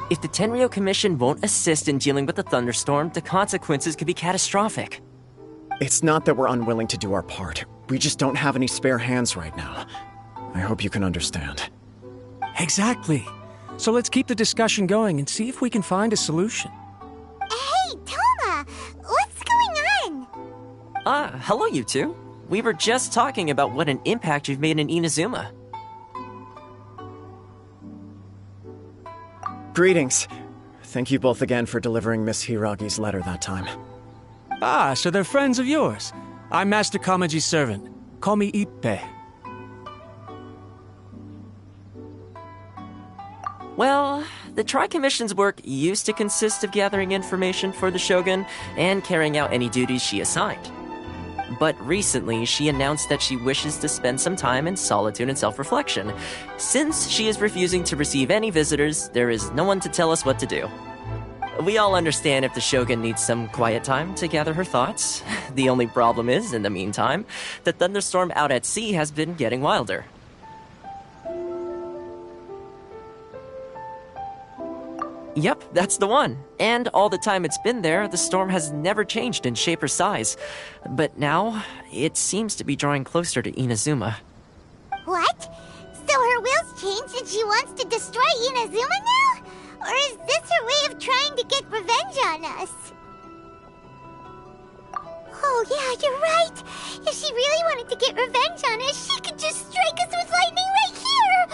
If the Tenryou Commission won't assist in dealing with the thunderstorm, the consequences could be catastrophic. It's not that we're unwilling to do our part. We just don't have any spare hands right now. I hope you can understand. Exactly. So let's keep the discussion going and see if we can find a solution. Hey, Toma! What's going on? Hello you two. We were just talking about what an impact you've made in Inazuma. Greetings. Thank you both again for delivering Miss Hiragi's letter that time. Ah, so they're friends of yours. I'm Master Kamaji's servant. Call me Ippe. Well, the Tri-Commission's work used to consist of gathering information for the Shogun and carrying out any duties she assigned. But recently, she announced that she wishes to spend some time in solitude and self-reflection. Since she is refusing to receive any visitors, there is no one to tell us what to do. We all understand if the Shogun needs some quiet time to gather her thoughts. The only problem is, in the meantime, the thunderstorm out at sea has been getting wilder. Yep, that's the one. And all the time it's been there, the storm has never changed in shape or size. But now, it seems to be drawing closer to Inazuma. What? So her will's changed and she wants to destroy Inazuma now? Or is this her way of trying to get revenge on us? Oh yeah, you're right. If she really wanted to get revenge on us, she could just strike us with lightning right here!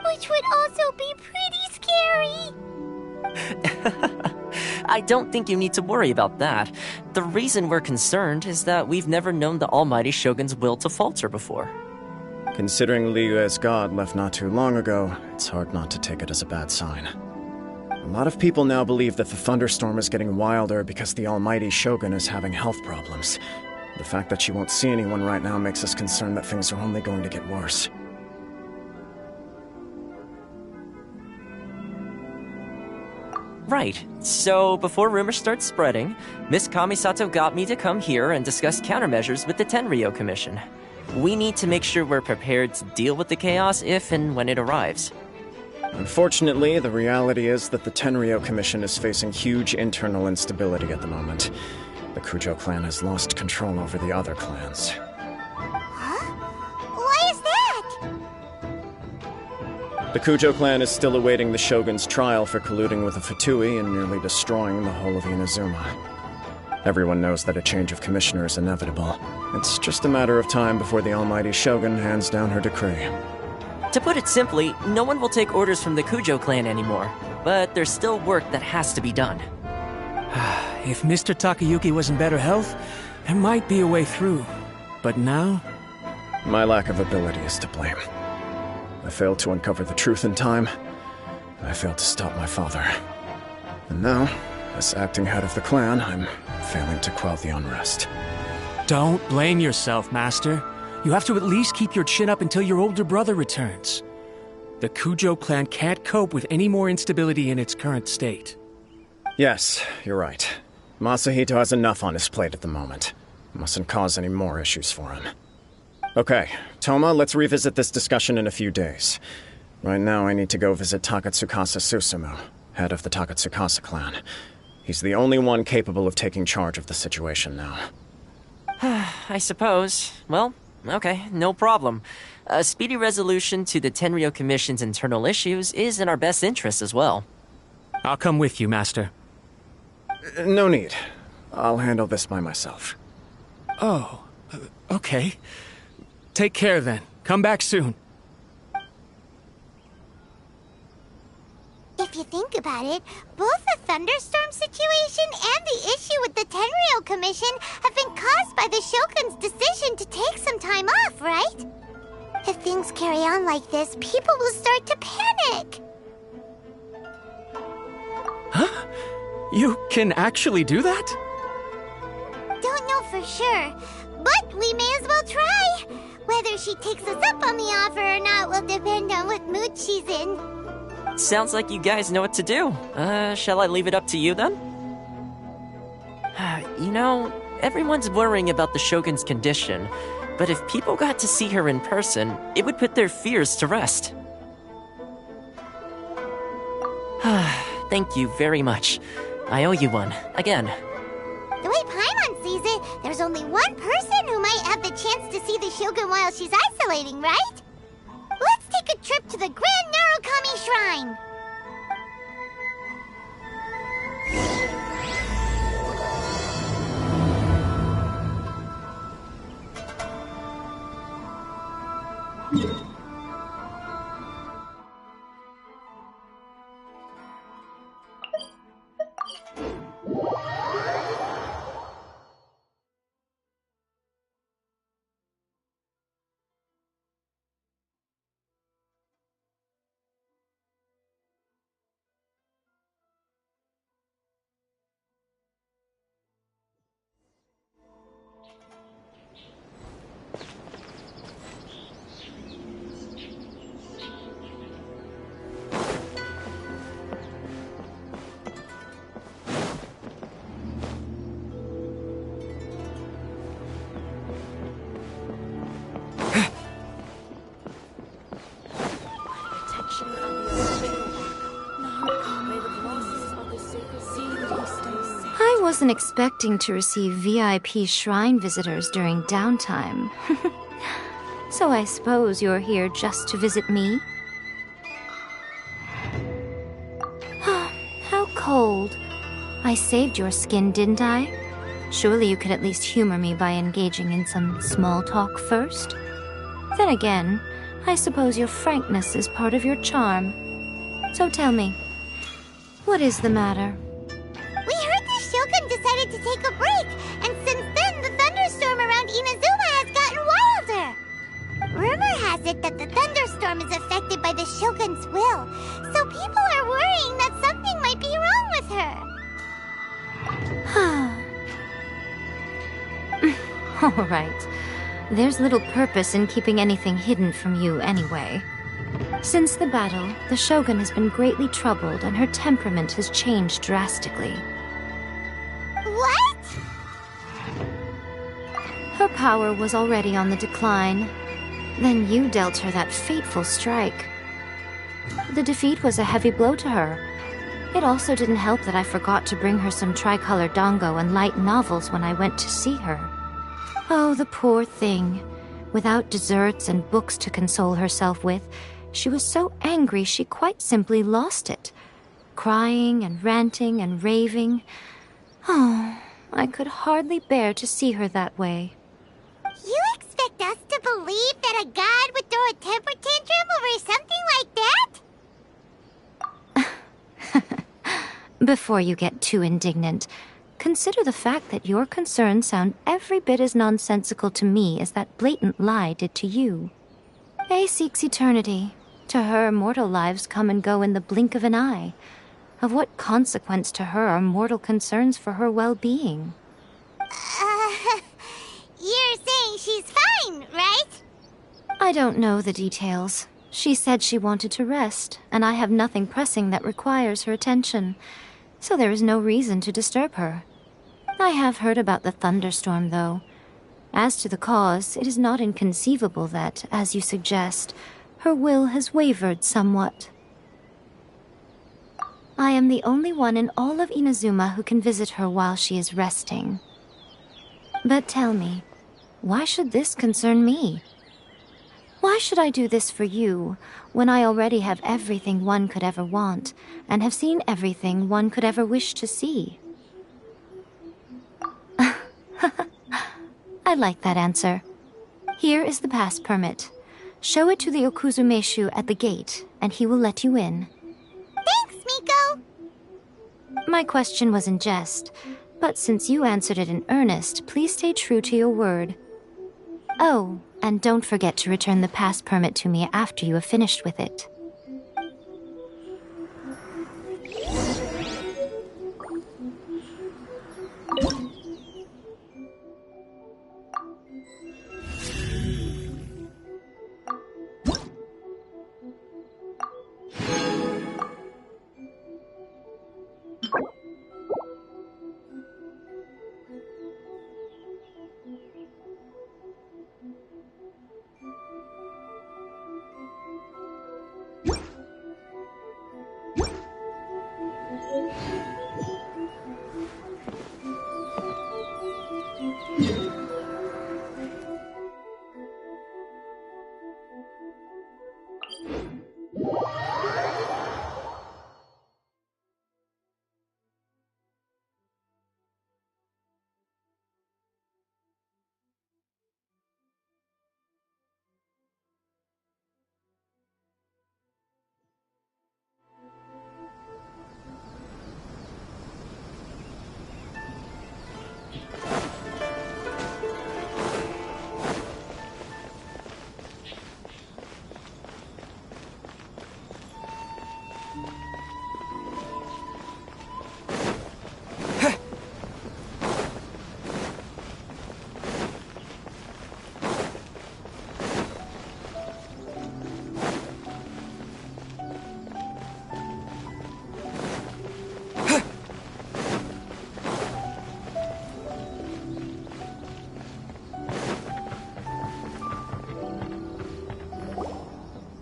Which would also be pretty scary. I don't think you need to worry about that. The reason we're concerned is that we've never known the Almighty Shogun's will to falter before. Considering Liyue's god left not too long ago, it's hard not to take it as a bad sign. A lot of people now believe that the thunderstorm is getting wilder because the Almighty Shogun is having health problems. The fact that she won't see anyone right now makes us concerned that things are only going to get worse. Right. So, before rumors start spreading, Miss Kamisato got me to come here and discuss countermeasures with the Tenryou Commission. We need to make sure we're prepared to deal with the chaos if and when it arrives. Unfortunately, the reality is that the Tenryou Commission is facing huge internal instability at the moment. The Kujo clan has lost control over the other clans. Huh? Why is that? The Kujo clan is still awaiting the Shogun's trial for colluding with the Fatui and nearly destroying the whole of Inazuma. Everyone knows that a change of commissioner is inevitable. It's just a matter of time before the Almighty Shogun hands down her decree. To put it simply, no one will take orders from the Kujo clan anymore. But there's still work that has to be done. If Mr. Takayuki was in better health, there might be a way through. But now? My lack of ability is to blame. I failed to uncover the truth in time. I failed to stop my father. And now, as acting head of the clan, I'm failing to quell the unrest. Don't blame yourself, Master. You have to at least keep your chin up until your older brother returns. The Kujo clan can't cope with any more instability in its current state. Yes, you're right. Masahito has enough on his plate at the moment. Mustn't cause any more issues for him. Okay, Toma, let's revisit this discussion in a few days. Right now, I need to go visit Takatsukasa Susumu, head of the Takatsukasa clan. He's the only one capable of taking charge of the situation now. I suppose. Well, okay, no problem. A speedy resolution to the Tenryou Commission's internal issues is in our best interest as well. I'll come with you, Master. No need. I'll handle this by myself. Oh, okay. Take care then. Come back soon. If you think about it, both the thunderstorm situation and the issue with the Tenryou Commission have been caused by the Shogun's decision to take some time off, right? If things carry on like this, people will start to panic. Huh? You can actually do that? Don't know for sure, but we may as well try. Whether she takes us up on the offer or not will depend on what mood she's in. Sounds like you guys know what to do. Shall I leave it up to you then? You know, everyone's worrying about the Shogun's condition, but if people got to see her in person, it would put their fears to rest. Thank you very much. I owe you one, again. The way Paimon sees it, there's only one person who might have the chance to see the Shogun while she's isolating, right? Let's take a trip to the Grand Narukami Shrine! I wasn't expecting to receive VIP shrine visitors during downtime. So I suppose you're here just to visit me? How cold. I saved your skin, didn't I? Surely you could at least humor me by engaging in some small talk first? Then again, I suppose your frankness is part of your charm. So tell me, what is the matter? We heard the Shogun decided to take a break, and since then the thunderstorm around Inazuma has gotten wilder. Rumor has it that the thunderstorm is affected by the Shogun's will, so people are worrying that something might be wrong with her. All right. There's little purpose in keeping anything hidden from you anyway. Since the battle, the Shogun has been greatly troubled and her temperament has changed drastically. What? Her power was already on the decline. Then you dealt her that fateful strike. The defeat was a heavy blow to her. It also didn't help that I forgot to bring her some tricolor dango and light novels when I went to see her. Oh, the poor thing. Without desserts and books to console herself with, she was so angry she quite simply lost it. Crying and ranting and raving. Oh, I could hardly bear to see her that way. You expect us to believe that a god would throw a temper tantrum over something like that? Before you get too indignant, consider the fact that your concerns sound every bit as nonsensical to me as that blatant lie did to you. A seeks eternity. To her, mortal lives come and go in the blink of an eye. Of what consequence to her are mortal concerns for her well-being? You're saying she's fine, right? I don't know the details. She said she wanted to rest, and I have nothing pressing that requires her attention, so there is no reason to disturb her. I have heard about the thunderstorm, though. As to the cause, it is not inconceivable that, as you suggest, her will has wavered somewhat. I am the only one in all of Inazuma who can visit her while she is resting. But tell me, why should this concern me? Why should I do this for you, when I already have everything one could ever want, and have seen everything one could ever wish to see? I like that answer. Here is the pass permit. Show it to the Okuzumeshu at the gate, and he will let you in. Thanks, Miko? My question was in jest, but since you answered it in earnest, please stay true to your word. Oh, and don't forget to return the pass permit to me after you have finished with it.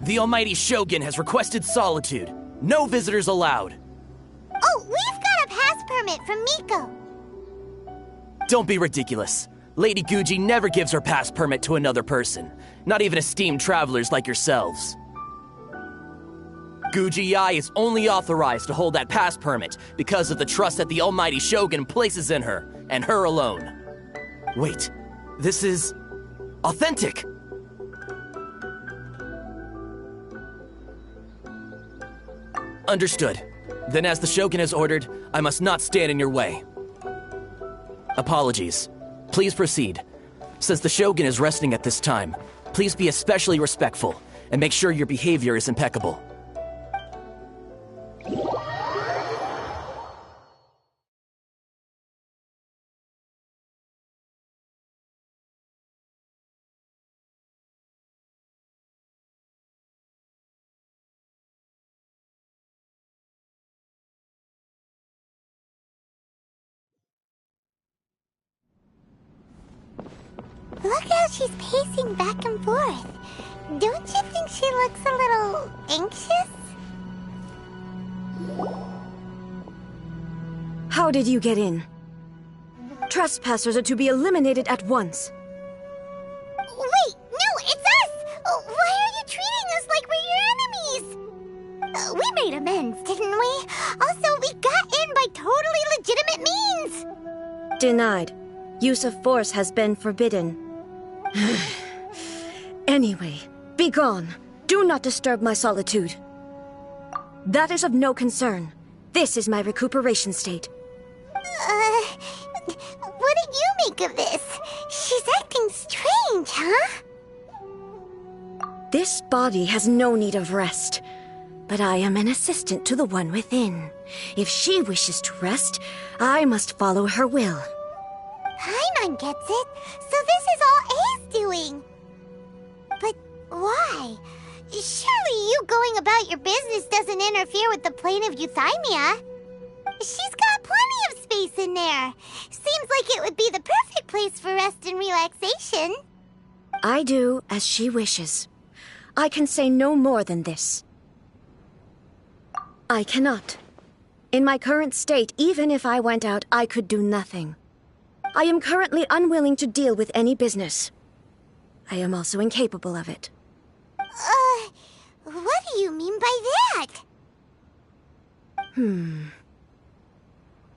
The Almighty Shogun has requested solitude. No visitors allowed. Oh, we've got a pass permit from Miko. Don't be ridiculous. Lady Guji never gives her pass permit to another person, not even esteemed travelers like yourselves. Guji Ai is only authorized to hold that pass permit because of the trust that the Almighty Shogun places in her, and her alone. Wait, this is authentic. Understood. Then as the Shogun has ordered, I must not stand in your way. Apologies. Please proceed. Since the Shogun is resting at this time, please be especially respectful and make sure your behavior is impeccable. Look how she's pacing back and forth. Don't you think she looks a little anxious? How did you get in? Trespassers are to be eliminated at once. Wait, no, it's us! Why are you treating us like we're your enemies? We made amends, didn't we? Also, we got in by totally legitimate means! Denied. Use of force has been forbidden. Anyway, be gone. Do not disturb my solitude. That is of no concern. This is my recuperation state. What do you make of this? She's acting strange, huh? This body has no need of rest. But I am an assistant to the one within. If she wishes to rest, I must follow her will. Paimon gets it, so this is all A's doing. But why? Surely you going about your business doesn't interfere with the plane of Euthymia. She's got plenty of space in there. Seems like it would be the perfect place for rest and relaxation. I do as she wishes. I can say no more than this. I cannot. In my current state, even if I went out, I could do nothing. I am currently unwilling to deal with any business. I am also incapable of it. What do you mean by that?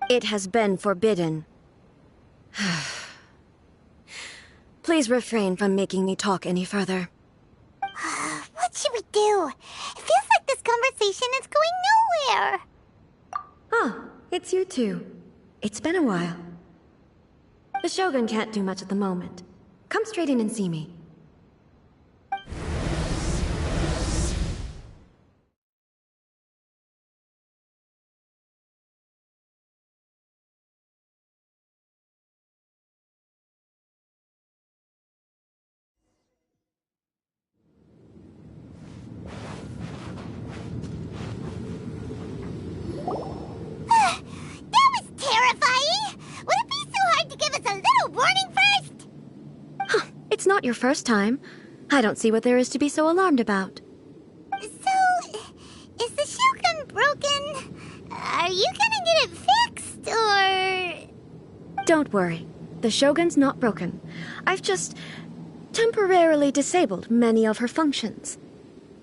It has been forbidden. Please refrain from making me talk any further. What should we do? It feels like this conversation is going nowhere. Oh, it's you two. It's been a while. The Shogun can't do much at the moment. Come straight in and see me. That was terrifying! Would it be so hard to give us a little warning first? It's not your first time. I don't see what there is to be so alarmed about. So, is the Shogun broken? Are you gonna get it fixed, or...? Don't worry. The Shogun's not broken. I've just temporarily disabled many of her functions.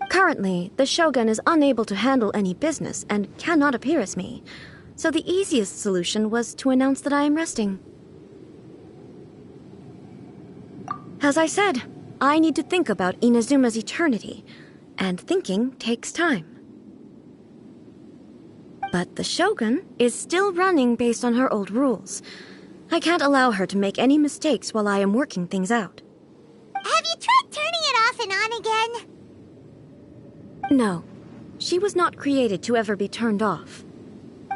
Currently, the Shogun is unable to handle any business and cannot appear as me. So the easiest solution was to announce that I am resting. As I said, I need to think about Inazuma's eternity, and thinking takes time. But the Shogun is still running based on her old rules. I can't allow her to make any mistakes while I am working things out. Have you tried turning it off and on again? No, she was not created to ever be turned off.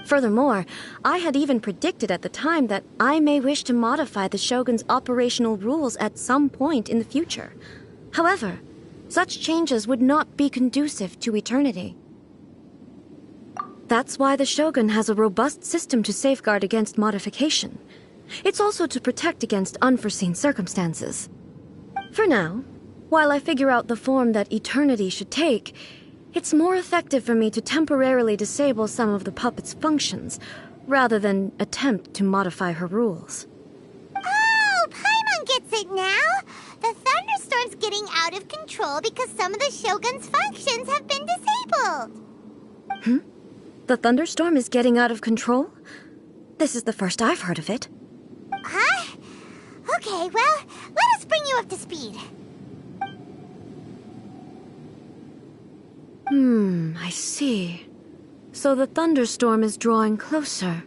Furthermore, I had even predicted at the time that I may wish to modify the Shogun's operational rules at some point in the future. However, such changes would not be conducive to eternity. That's why the Shogun has a robust system to safeguard against modification. It's also to protect against unforeseen circumstances. For now, while I figure out the form that eternity should take, it's more effective for me to temporarily disable some of the puppet's functions, rather than attempt to modify her rules. Oh, Paimon gets it now! The thunderstorm's getting out of control because some of the Shogun's functions have been disabled. The thunderstorm is getting out of control? This is the first I've heard of it. Huh? Okay, well, let us bring you up to speed. I see. So the thunderstorm is drawing closer.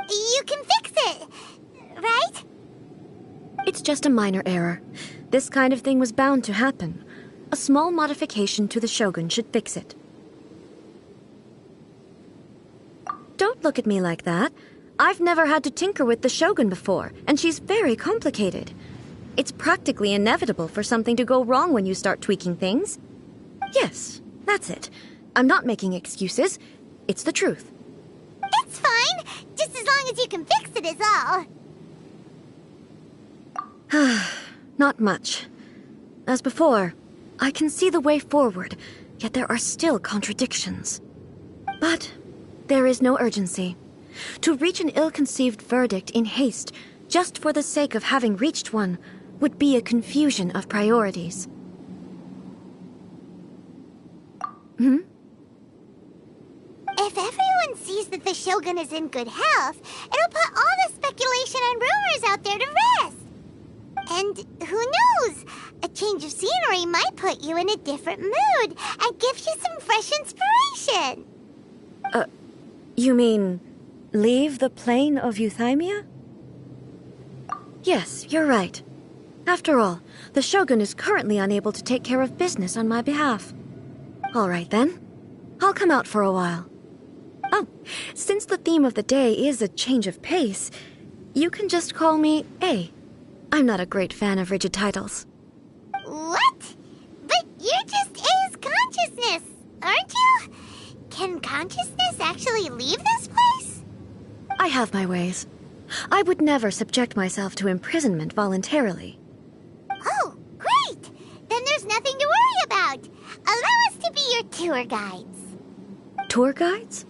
You can fix it, right? It's just a minor error. This kind of thing was bound to happen. A small modification to the Shogun should fix it. Don't look at me like that. I've never had to tinker with the Shogun before, and she's very complicated. It's practically inevitable for something to go wrong when you start tweaking things. Yes, that's it. I'm not making excuses. It's the truth. It's fine, just as long as you can fix it is all. Not much. As before, I can see the way forward, yet there are still contradictions. But there is no urgency. To reach an ill-conceived verdict in haste, just for the sake of having reached one, would be a confusion of priorities. If everyone sees that the Shogun is in good health, it'll put all the speculation and rumors out there to rest. And who knows? A change of scenery might put you in a different mood and give you some fresh inspiration. You mean, leave the plane of Euthymia? Yes, you're right. After all, the Shogun is currently unable to take care of business on my behalf. All right then. I'll come out for a while. Oh, since the theme of the day is a change of pace, you can just call me A. I'm not a great fan of rigid titles. What? But you're just A's consciousness, aren't you? Can consciousness actually leave this place? I have my ways. I would never subject myself to imprisonment voluntarily. Oh, great! Then there's nothing to worry about. Allow us to be your tour guides. Tour guides?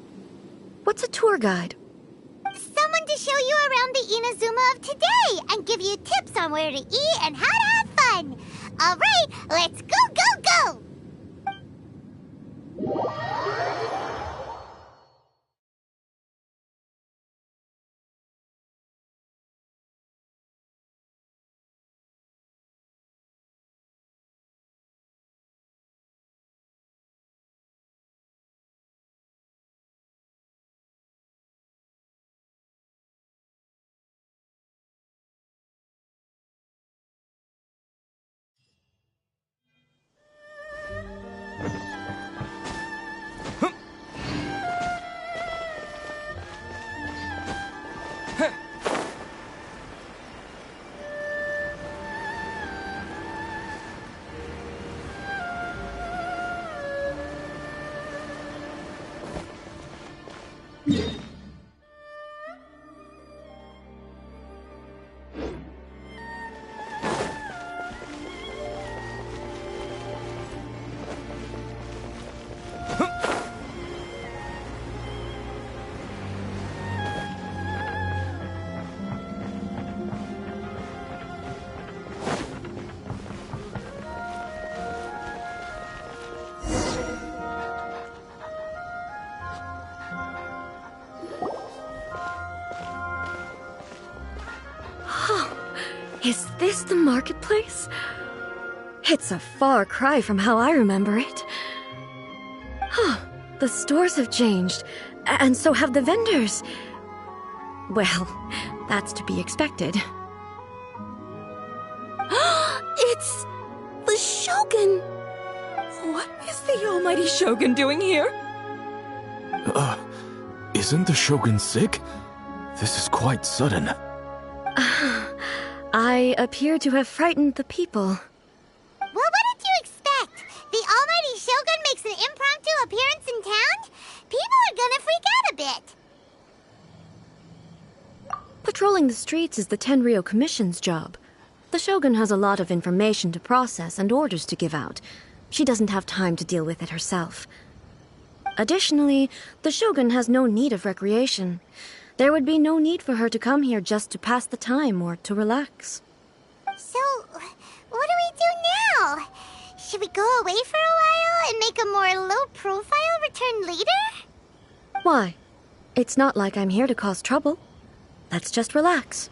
What's a tour guide? Someone to show you around the Inazuma of today and give you tips on where to eat and how to have fun. All right, let's go, go, go! Is this the marketplace? It's a far cry from how I remember it. The stores have changed, and so have the vendors. Well, that's to be expected. It's the Shogun! What is the almighty Shogun doing here? Isn't the Shogun sick? This is quite sudden. I appear to have frightened the people. Well, what did you expect? The almighty Shogun makes an impromptu appearance in town? People are gonna freak out a bit. Patrolling the streets is the Tenryou Commission's job. The Shogun has a lot of information to process and orders to give out. She doesn't have time to deal with it herself. Additionally, the Shogun has no need of recreation. There would be no need for her to come here just to pass the time or to relax. So, what do we do now? Should we go away for a while and make a more low-profile return later? Why? It's not like I'm here to cause trouble. Let's just relax.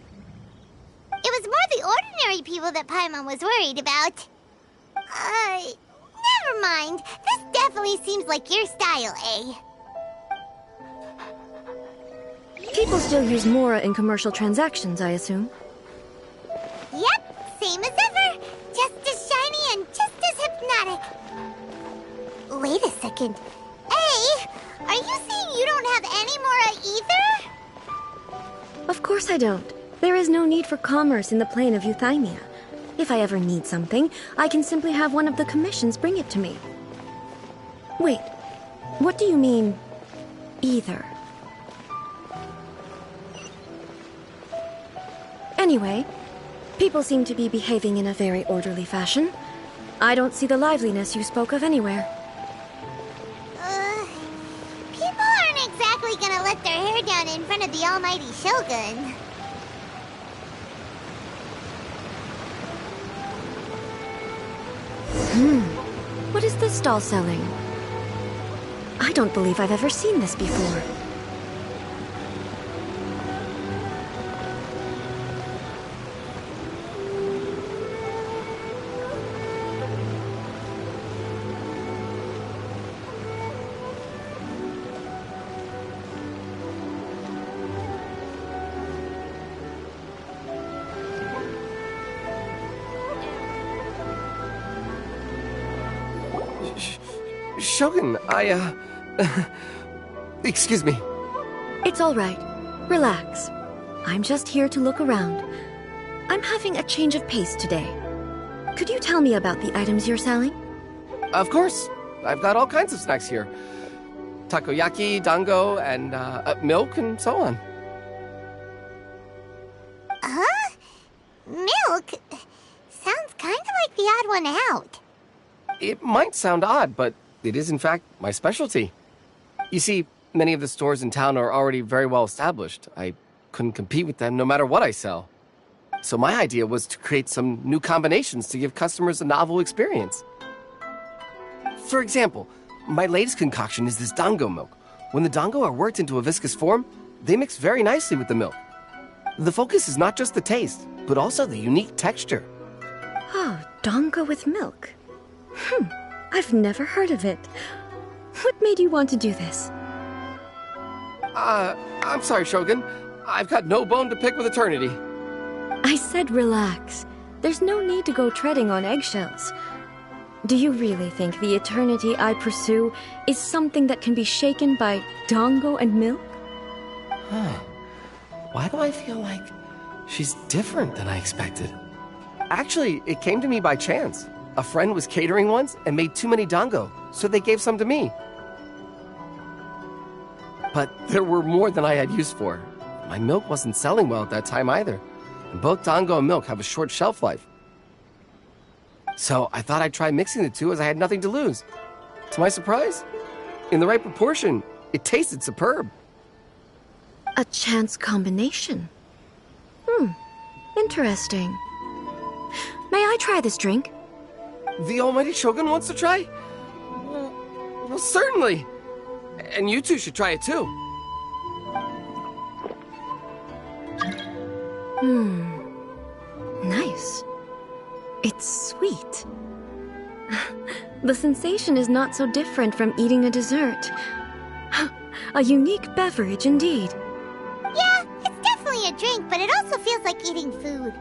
It was more the ordinary people that Paimon was worried about. Never mind. This definitely seems like your style, eh? People still use Mora in commercial transactions, I assume. Yep, same as ever. Just as shiny and just as hypnotic. Wait a second. Hey, are you saying you don't have any Mora either? Of course I don't. There is no need for commerce in the plane of Euthymia. If I ever need something, I can simply have one of the commissions bring it to me. Wait, what do you mean, either? Anyway, people seem to be behaving in a very orderly fashion. I don't see the liveliness you spoke of anywhere. People aren't exactly gonna let their hair down in front of the almighty Shogun. What is this stall selling? I don't believe I've ever seen this before. Shogun, excuse me. It's all right. Relax. I'm just here to look around. I'm having a change of pace today. Could you tell me about the items you're selling? Of course. I've got all kinds of snacks here. Takoyaki, dango, and milk, and so on. Huh? Milk? Sounds kind of like the odd one out. It might sound odd, but it is in fact my specialty. You see, many of the stores in town are already very well established. I couldn't compete with them no matter what I sell. So my idea was to create some new combinations to give customers a novel experience. For example, my latest concoction is this dango milk. When the dango are worked into a viscous form, they mix very nicely with the milk. The focus is not just the taste, but also the unique texture. Oh, dango with milk. I've never heard of it. What made you want to do this? I'm sorry, Shogun. I've got no bone to pick with eternity. I said relax. There's no need to go treading on eggshells. Do you really think the eternity I pursue is something that can be shaken by dango and milk? Why do I feel like she's different than I expected? Actually, it came to me by chance. A friend was catering once and made too many dango, so they gave some to me. But there were more than I had use for. My milk wasn't selling well at that time either. And both dango and milk have a short shelf life. So I thought I'd try mixing the two as I had nothing to lose. To my surprise, in the right proportion, it tasted superb. A chance combination. Interesting. May I try this drink? The almighty Shogun wants to try? Well, certainly. And you two should try it too. Nice. It's sweet. The sensation is not so different from eating a dessert. A unique beverage indeed. Yeah, it's definitely a drink, but it also feels like eating food.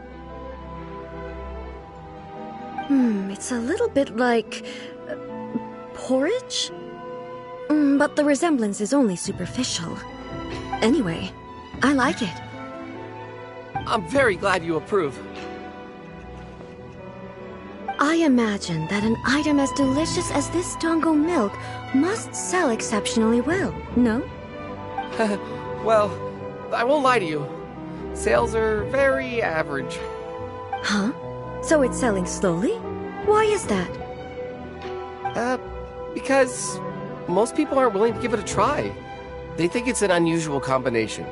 It's a little bit like... porridge? But the resemblance is only superficial. Anyway, I like it. I'm very glad you approve. I imagine that an item as delicious as this dango milk must sell exceptionally well, no? Well, I won't lie to you. Sales are very average. Huh? So it's selling slowly? Why is that? Because most people aren't willing to give it a try. They think it's an unusual combination.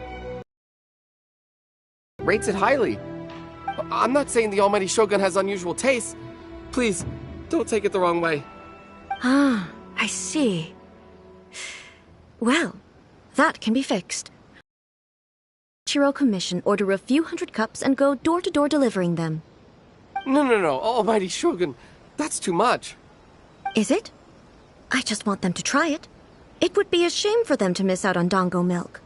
Rates it highly. I'm not saying the Almighty Shogun has unusual tastes. Please, don't take it the wrong way. Ah, I see. Well, that can be fixed. Chiro commission order a few hundred cups and go door-to-door delivering them. No, Almighty Shogun. That's too much. Is it? I just want them to try it. It would be a shame for them to miss out on dango milk.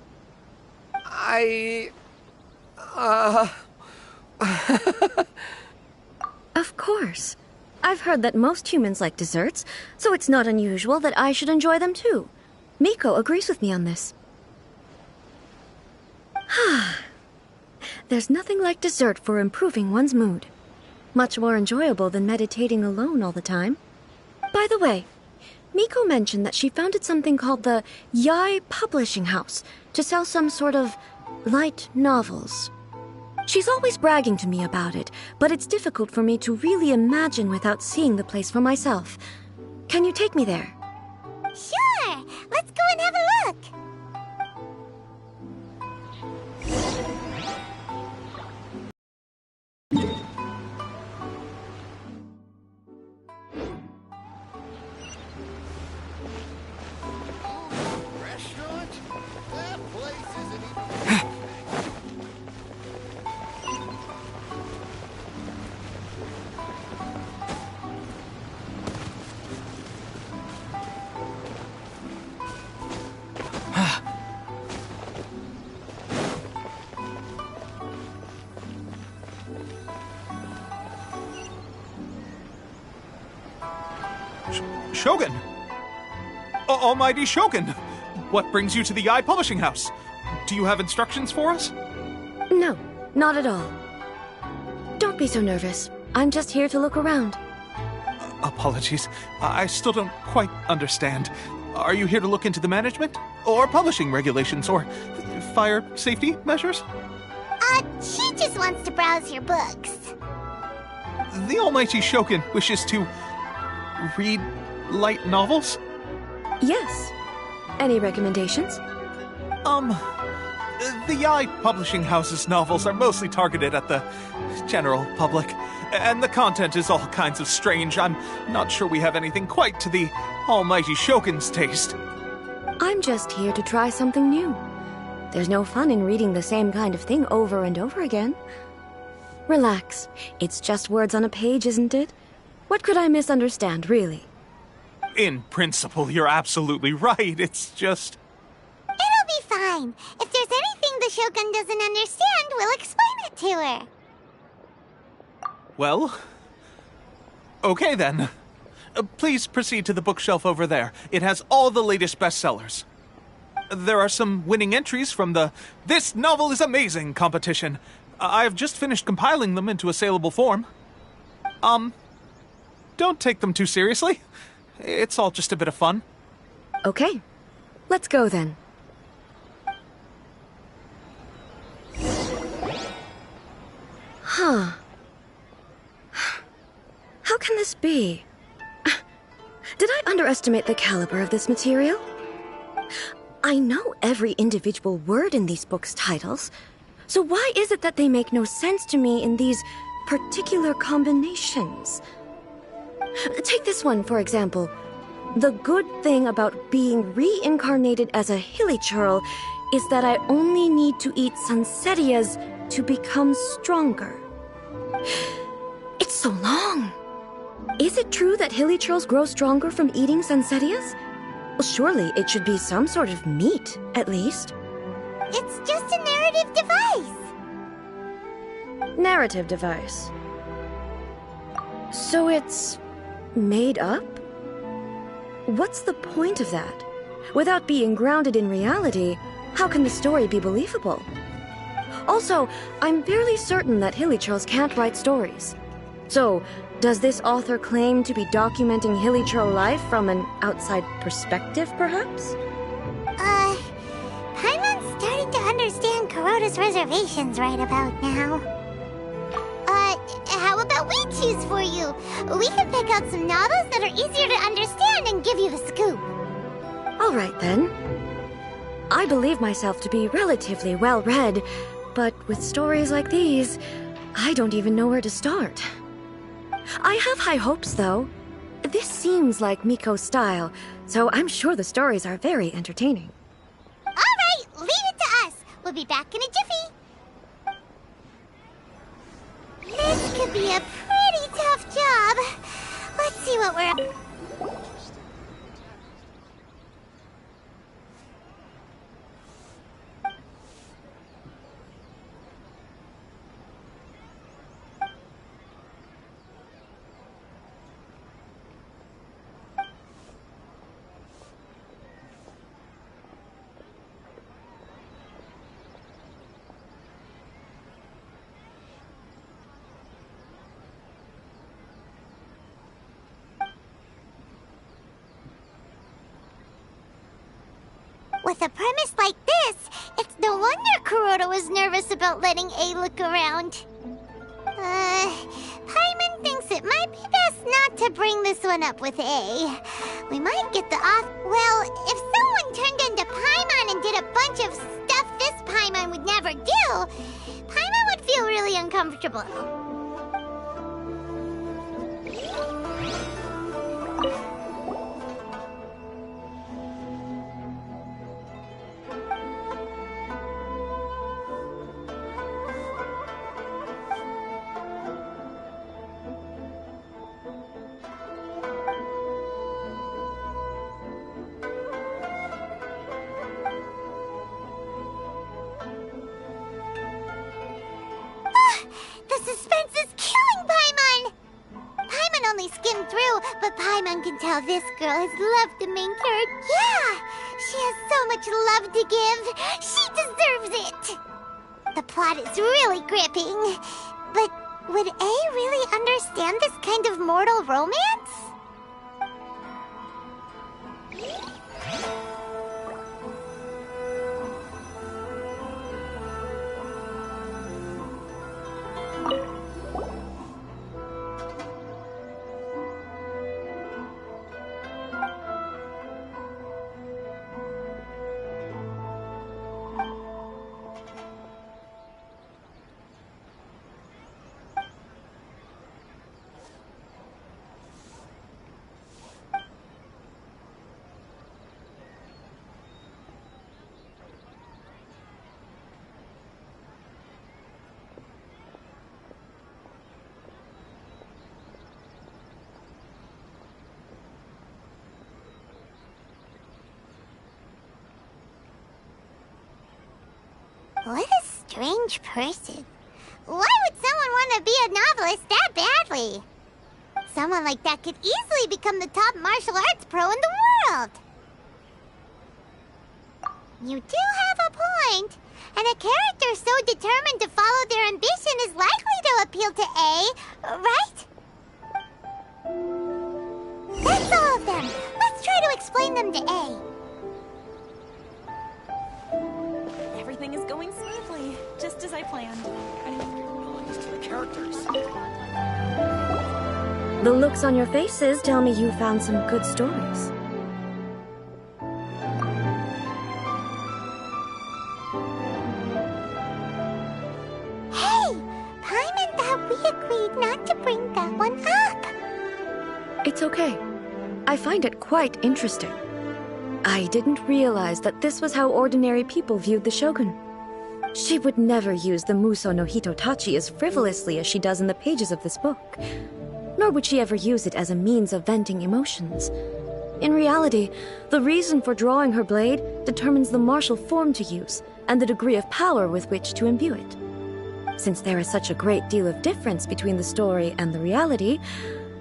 Of course. I've heard that most humans like desserts, so it's not unusual that I should enjoy them too. Miko agrees with me on this. There's nothing like dessert for improving one's mood. Much more enjoyable than meditating alone all the time. By the way, Miko mentioned that she founded something called the Yai Publishing House to sell some sort of light novels. She's always bragging to me about it, but it's difficult for me to really imagine without seeing the place for myself. Can you take me there? Sure! Let's go and have a look! Shogun! Almighty Shogun! What brings you to the Yai Publishing House? Do you have instructions for us? No, not at all. Don't be so nervous. I'm just here to look around. Apologies. I still don't quite understand. Are you here to look into the management? Or publishing regulations? Or fire safety measures? She just wants to browse your books. The Almighty Shogun wishes to read light novels? Yes. Any recommendations? The Yai Publishing House's novels are mostly targeted at the general public, and the content is all kinds of strange. I'm not sure we have anything quite to the Almighty Shogun's taste. I'm just here to try something new. There's no fun in reading the same kind of thing over and over again. Relax. It's just words on a page, isn't it? What could I misunderstand, really? In principle, you're absolutely right. It's just... It'll be fine. If there's anything the Shogun doesn't understand, we'll explain it to her. Well... okay then. Please proceed to the bookshelf over there. It has all the latest bestsellers. There are some winning entries from the This Novel is Amazing competition. I've just finished compiling them into a saleable form. Don't take them too seriously. It's all just a bit of fun. Okay. Let's go then. Huh. How can this be? Did I underestimate the caliber of this material? I know every individual word in these books' titles, so why is it that they make no sense to me in these particular combinations? Take this one, for example. The good thing about being reincarnated as a hilly churl is that I only need to eat Sansetias to become stronger. It's so long. Is it true that hilichurls grow stronger from eating Sansetias? Well, surely it should be some sort of meat, at least. It's just a narrative device. Narrative device. So it's made up? What's the point of that? Without being grounded in reality, how can the story be believable? Also, I'm fairly certain that hilichurls can't write stories. So, does this author claim to be documenting hilichurl life from an outside perspective, perhaps? Paimon's starting to understand Kuroda's reservations right about now. How about we choose for you? We can pick out some novels that are easier to understand and give you the scoop. All right, then. I believe myself to be relatively well-read, but with stories like these, I don't even know where to start. I have high hopes, though. This seems like Miko's style, so I'm sure the stories are very entertaining. All right, leave it to us. We'll be back in a jiffy. This could be a pretty tough job. Let's see what we're up. With a premise like this, it's no wonder Kuroda was nervous about letting A look around. Paimon thinks it might be best not to bring this one up with A. We might get the off... Well, if someone turned into Paimon and did a bunch of stuff this Paimon would never do, Paimon would feel really uncomfortable. But Paimon can tell this girl has loved the main character. Yeah! She has so much love to give. She deserves it! The plot is really gripping. But would A really understand this kind of mortal romance? What a strange person. Why would someone want to be a novelist that badly? Someone like that could easily become the top martial arts pro in the world. You do have a point. And a character so determined to follow their ambition is likely to appeal to A, right? That's all of them. Let's try to explain them to A. Everything is going smoothly, just as I planned. I didn't realize to the characters. The looks on your faces tell me you found some good stories. Hey! Paimon thought we agreed not to bring that one up. It's okay. I find it quite interesting. I didn't realize that this was how ordinary people viewed the Shogun. She would never use the Muso no Hitotachi as frivolously as she does in the pages of this book. Nor would she ever use it as a means of venting emotions. In reality, the reason for drawing her blade determines the martial form to use and the degree of power with which to imbue it. Since there is such a great deal of difference between the story and the reality,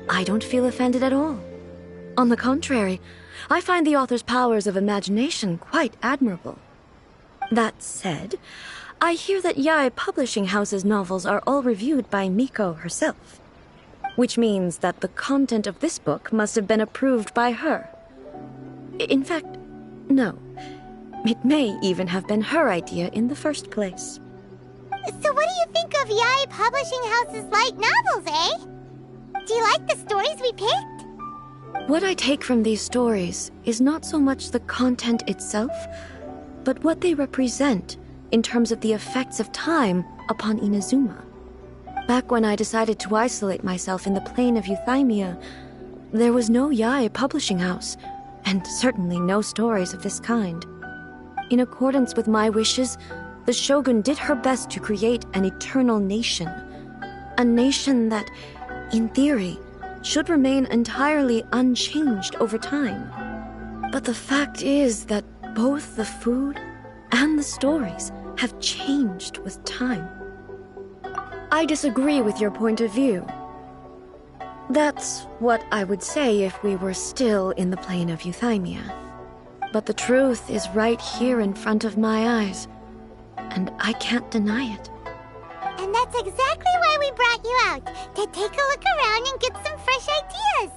I don't feel offended at all. On the contrary, I find the author's powers of imagination quite admirable. That said, I hear that Yae Publishing House's novels are all reviewed by Miko herself. Which means that the content of this book must have been approved by her. In fact, no. It may even have been her idea in the first place. So what do you think of Yae Publishing House's light novels, eh? Do you like the stories we picked? What I take from these stories is not so much the content itself, but what they represent in terms of the effects of time upon Inazuma. Back when I decided to isolate myself in the plain of Euthymia, there was no Yae Publishing House, and certainly no stories of this kind. In accordance with my wishes, the Shogun did her best to create an eternal nation. A nation that, in theory, should remain entirely unchanged over time. But the fact is that both the food and the stories have changed with time. I disagree with your point of view. That's what I would say if we were still in the plane of Euthymia. But the truth is right here in front of my eyes, and I can't deny it. And that's exactly why we brought you out, to take a look around and get some fresh ideas.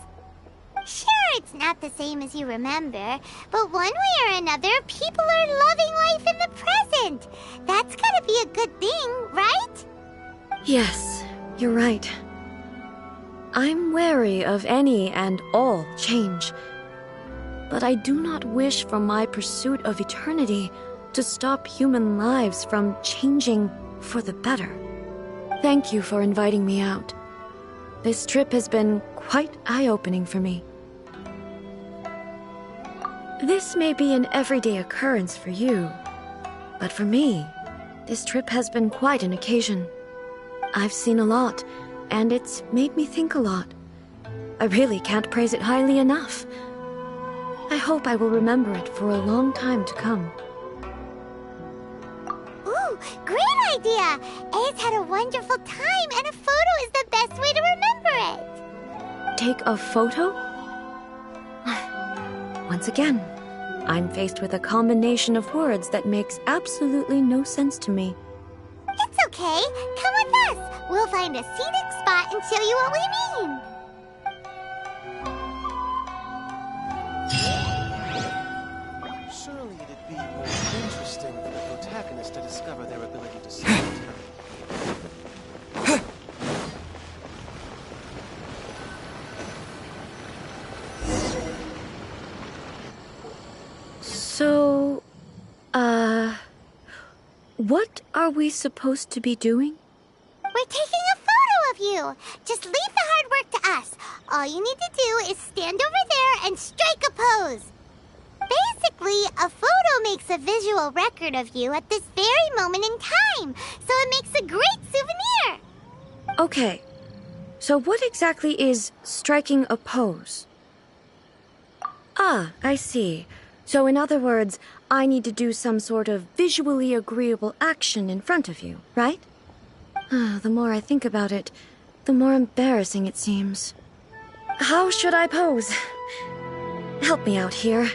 Sure, it's not the same as you remember, but one way or another, people are loving life in the present. That's gotta be a good thing, right? Yes, you're right. I'm wary of any and all change. But I do not wish for my pursuit of eternity to stop human lives from changing for the better. Thank you for inviting me out. This trip has been quite eye-opening for me. This may be an everyday occurrence for you, but for me, this trip has been quite an occasion. I've seen a lot, and it's made me think a lot. I really can't praise it highly enough. I hope I will remember it for a long time to come. Ooh, great idea! A's had a wonderful time, and a photo is the best way to remember it. Take a photo? Once again, I'm faced with a combination of words that makes absolutely no sense to me. It's okay. Come with us. We'll find a scenic spot and show you what we mean. Surely it'd be more interesting for the protagonist to discover their ability to see eternity. So, what are we supposed to be doing? We're taking a photo of you. Just leave the hard work to us. All you need to do is stand over there and strike a pose. Basically, a photo makes a visual record of you at this very moment in time, so it makes a great souvenir. Okay, so what exactly is striking a pose? Ah, I see. So in other words, I need to do some sort of visually agreeable action in front of you, right? The more I think about it, the more embarrassing it seems. How should I pose? Help me out here.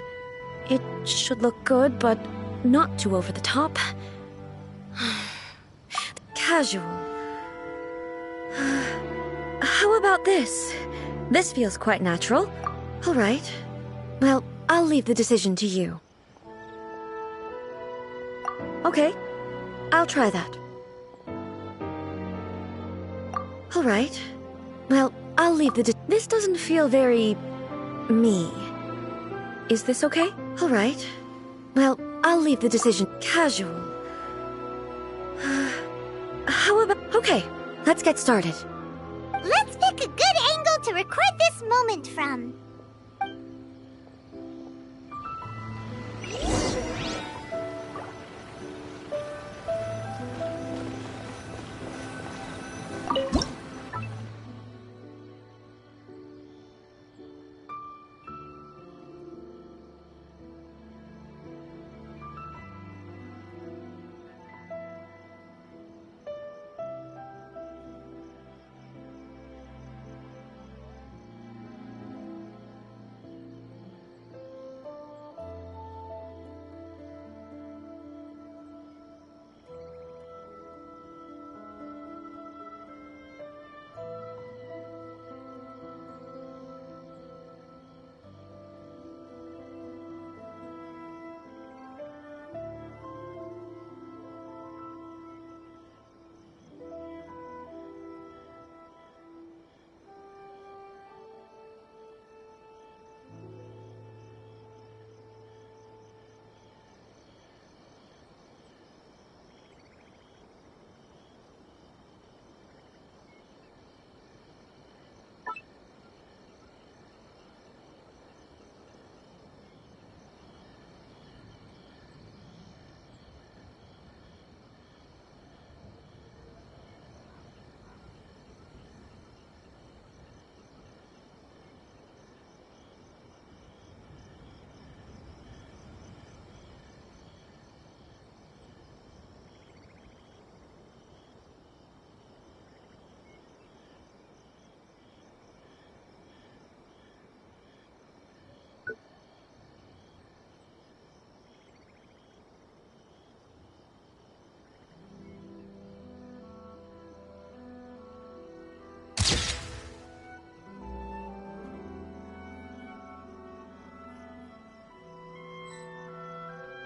It should look good, but not too over the top. Casual. How about this? This feels quite natural. All right. Well, I'll leave the decision to you. Okay, I'll try that. All right. Well, I'll leave the This doesn't feel very... me. Is this okay? All right. Well, I'll leave the decision casual. How about... Okay, let's get started. Let's pick a good angle to record this moment from.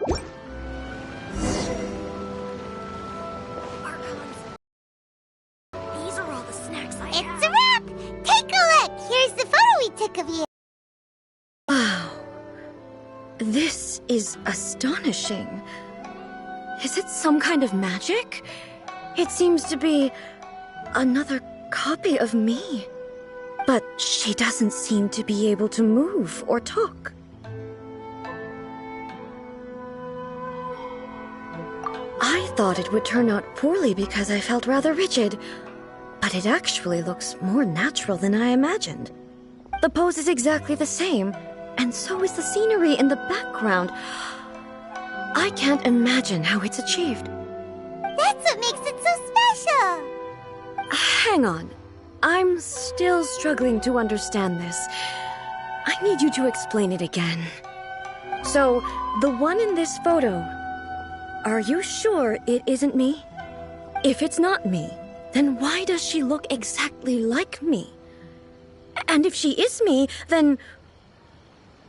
These are all the snacks I have. It's a wrap! Take a look! Here's the photo we took of you. Wow. This is astonishing. Is it some kind of magic? It seems to be another copy of me. But she doesn't seem to be able to move or talk. I thought it would turn out poorly because I felt rather rigid, but it actually looks more natural than I imagined. The pose is exactly the same, and so is the scenery in the background. I can't imagine how it's achieved. That's what makes it so special! Hang on. I'm still struggling to understand this. I need you to explain it again. So, the one in this photo, are you sure it isn't me? If it's not me, then why does she look exactly like me? And if she is me, then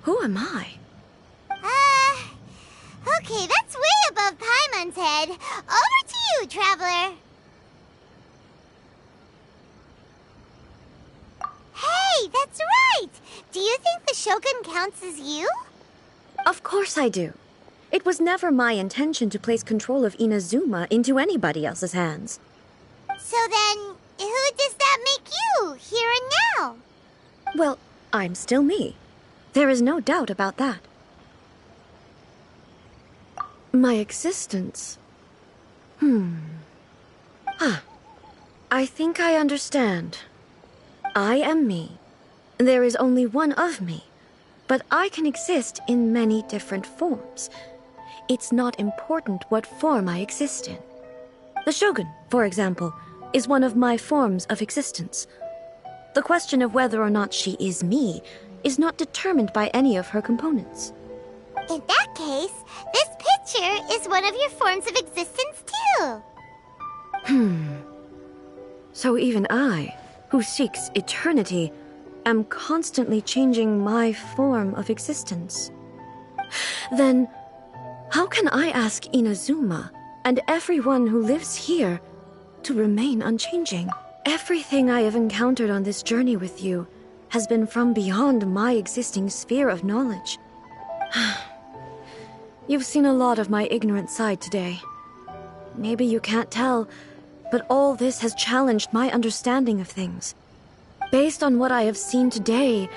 who am I? Okay, that's way above Paimon's head. Over to you, Traveler. Hey, that's right! Do you think the Shogun counts as you? Of course I do. It was never my intention to place control of Inazuma into anybody else's hands. So then, who does that make you, here and now? Well, I'm still me. There is no doubt about that. My existence... I think I understand. I am me. There is only one of me, but I can exist in many different forms. It's not important what form I exist in. The Shogun, for example, is one of my forms of existence. The question of whether or not she is me is not determined by any of her components. In that case, this picture is one of your forms of existence too. So even I, who seeks eternity, am constantly changing my form of existence. Then, how can I ask Inazuma and everyone who lives here to remain unchanging? Everything I have encountered on this journey with you has been from beyond my existing sphere of knowledge. You've seen a lot of my ignorant side today. Maybe you can't tell, but all this has challenged my understanding of things. Based on what I have seen today,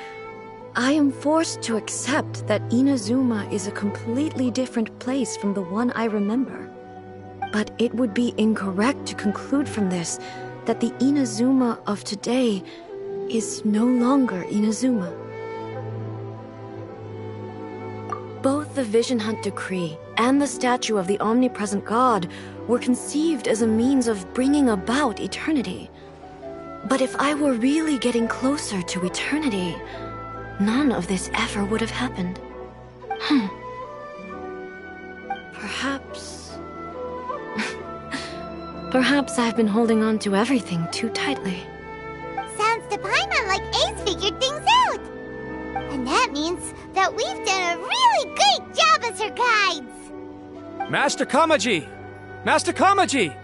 I am forced to accept that Inazuma is a completely different place from the one I remember. But it would be incorrect to conclude from this that the Inazuma of today is no longer Inazuma. Both the Vision Hunt Decree and the statue of the omnipresent God were conceived as a means of bringing about eternity. But if I were really getting closer to eternity, none of this ever would have happened. Perhaps... Perhaps I've been holding on to everything too tightly. Sounds to Paimon like Ace figured things out. And that means that we've done a really great job as her guides. Master Kamaji! Master Kamaji!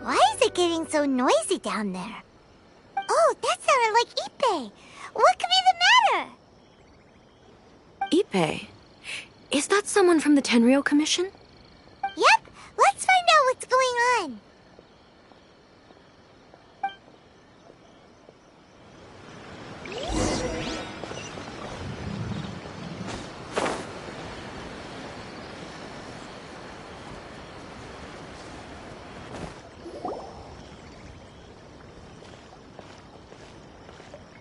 Why is it getting so noisy down there? Oh, that sounded like Ippei. What could be the matter? Ippei? Is that someone from the Tenryou Commission? Yep, let's find out what's going on.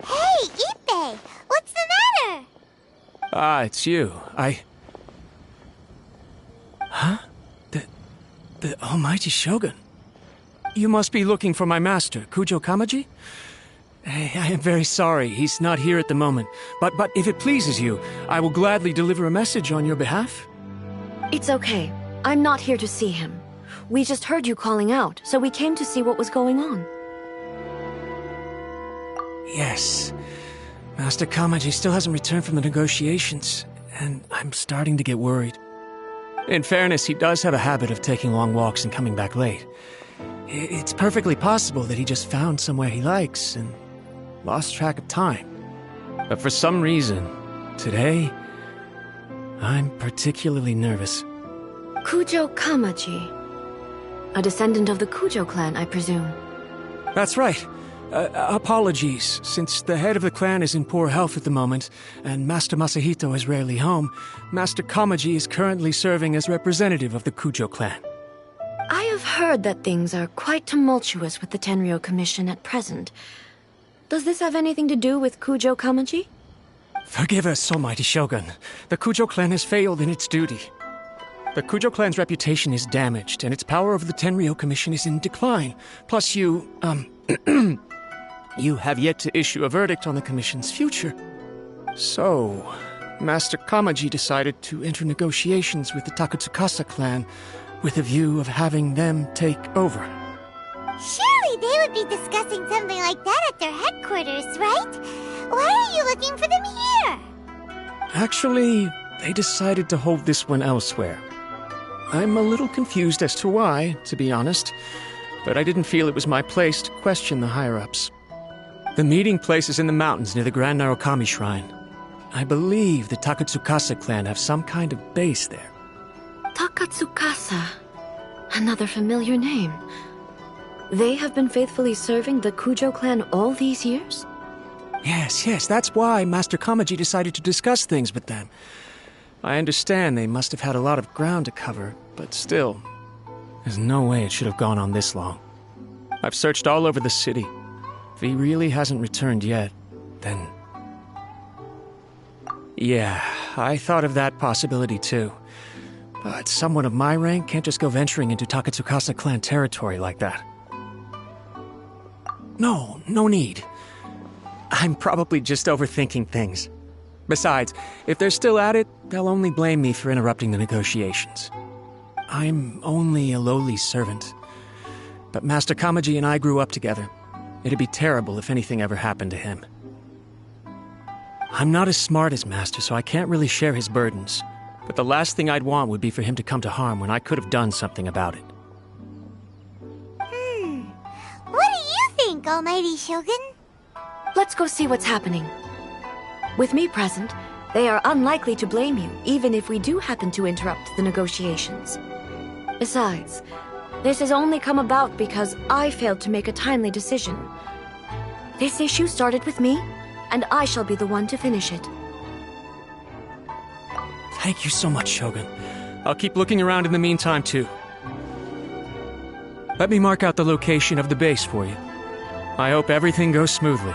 Hey, Ippei! What's the matter? Ah, it's you. Huh? The Almighty Shogun? You must be looking for my master, Kujo Kamaji? I am very sorry, he's not here at the moment. But if it pleases you, I will gladly deliver a message on your behalf. It's okay. I'm not here to see him. We just heard you calling out, so we came to see what was going on. Yes. Master Kamaji still hasn't returned from the negotiations, and I'm starting to get worried. In fairness, he does have a habit of taking long walks and coming back late. It's perfectly possible that he just found somewhere he likes and lost track of time. But for some reason, today, I'm particularly nervous. Kujo Kamaji. A descendant of the Kujo clan, I presume. That's right. Apologies, since the head of the clan is in poor health at the moment, and Master Masahito is rarely home, Master Kamaji is currently serving as representative of the Kujo clan. I have heard that things are quite tumultuous with the Tenryou Commission at present. Does this have anything to do with Kujo Kamaji? Forgive us, Almighty Shogun. The Kujo clan has failed in its duty. The Kujo clan's reputation is damaged, and its power over the Tenryou Commission is in decline. Plus you have yet to issue a verdict on the Commission's future. So, Master Kamaji decided to enter negotiations with the Takatsukasa clan with a view of having them take over. Surely they would be discussing something like that at their headquarters, right? Why are you looking for them here? Actually, they decided to hold this one elsewhere. I'm a little confused as to why, to be honest, but I didn't feel it was my place to question the higher-ups. The meeting place is in the mountains near the Grand Narukami Shrine. I believe the Takatsukasa clan have some kind of base there. Takatsukasa. Another familiar name. They have been faithfully serving the Kujo clan all these years? Yes, that's why Master Kamaji decided to discuss things with them. I understand they must have had a lot of ground to cover, but still, there's no way it should have gone on this long. I've searched all over the city. If he really hasn't returned yet, then... Yeah, I thought of that possibility too. But someone of my rank can't just go venturing into Takatsukasa clan territory like that. No need. I'm probably just overthinking things. Besides, if they're still at it, they'll only blame me for interrupting the negotiations. I'm only a lowly servant. But Master Kamaji and I grew up together. It'd be terrible if anything ever happened to him. I'm not as smart as Master, so I can't really share his burdens. But the last thing I'd want would be for him to come to harm when I could have done something about it. What do you think, Almighty Shogun? Let's go see what's happening. With me present, they are unlikely to blame you, even if we do happen to interrupt the negotiations. Besides, this has only come about because I failed to make a timely decision. This issue started with me, and I shall be the one to finish it. Thank you so much, Shogun. I'll keep looking around in the meantime, too. Let me mark out the location of the base for you. I hope everything goes smoothly.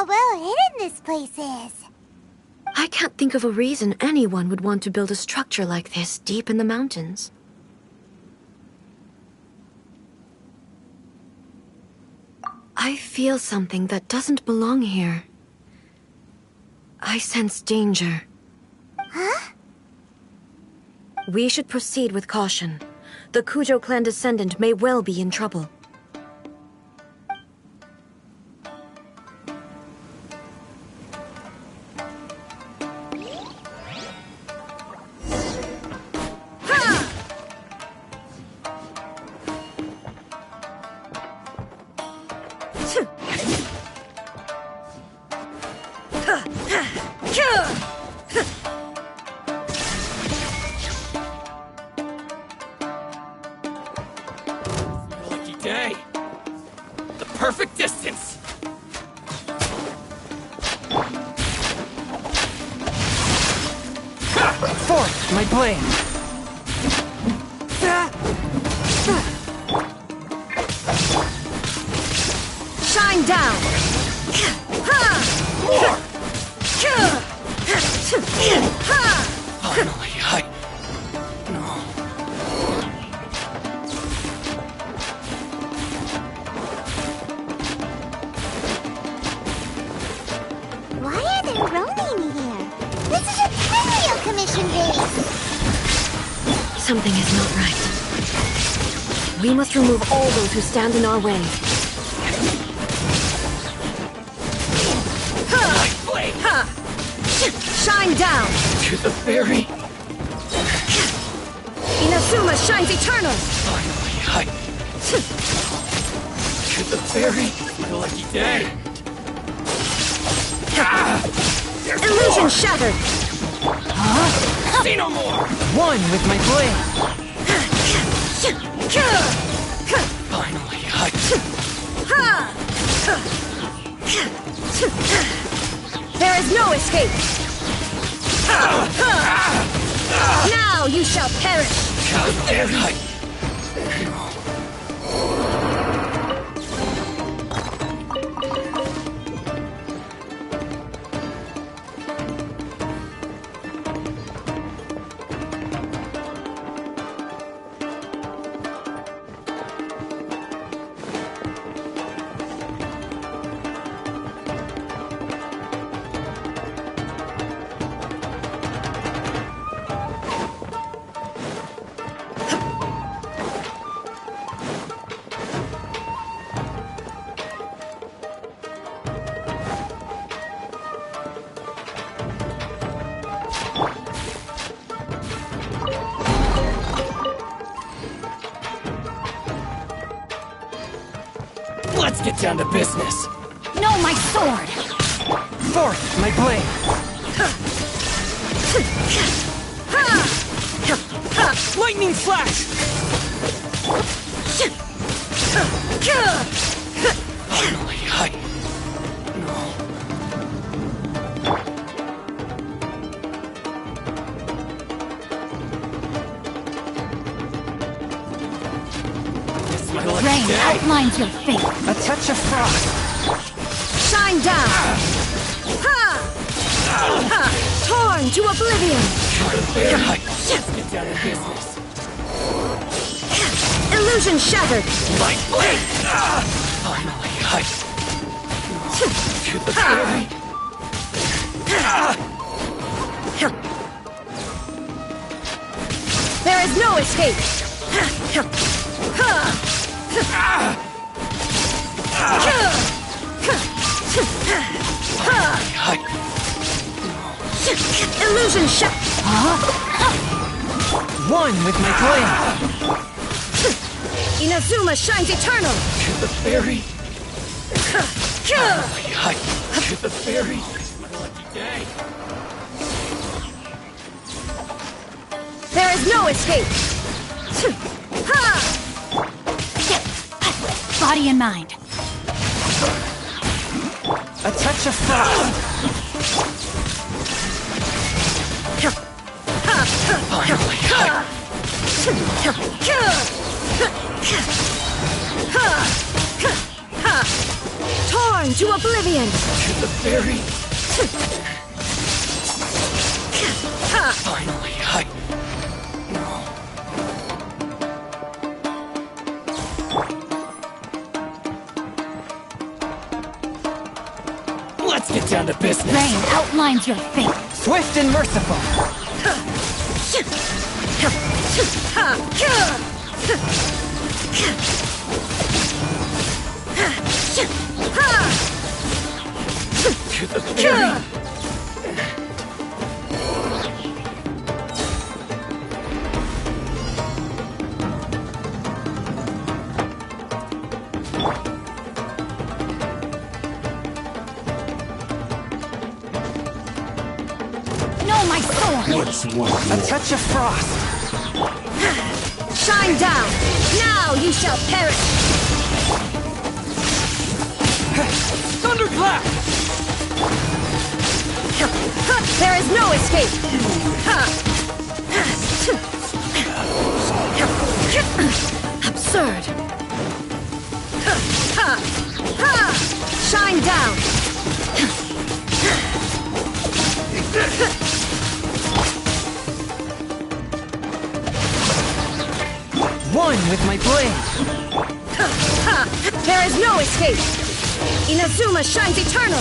how well hidden this place is. I can't think of a reason anyone would want to build a structure like this deep in the mountains. I feel something that doesn't belong here. I sense danger. Huh? We should proceed with caution. The Kujo clan descendant may well be in trouble. Day. The perfect distance. Forth, my blade. Shine down. More. Finally, Why are there Ronin here? This is a Curio Commission base! Something is not right. We must remove all those who stand in our way. Shine down! To the ferry. Inazuma shines eternal! Finally, to the ferry. My lucky day. Illusion shattered! See no more! One with my blade. Finally, There is no escape! Now you shall perish! How dare I! Let's get down to business. No, my sword! Forth, my blade. Lightning flash! Finally, Rain outlines your fate. A touch of frost. Shine down! Torn to oblivion! Let's get down to business. Illusion shattered! My blade! Finally, to the ferry. There is no escape! Illusion shot! One with my blade. Inazuma shines eternal! To the ferry. To the ferry. My lucky day. There is no escape! Body and mind. A touch of frost. Finally, Torn Born to oblivion! To the fairy! Finally, Let's get down to business! Rain outlines your fate. Swift and merciful! To the fairy! A touch of frost. Shine down! Now you shall perish! Thunderclap! There is no escape! Absurd! Shine down! One with my blade! There is no escape! Inazuma shines eternal!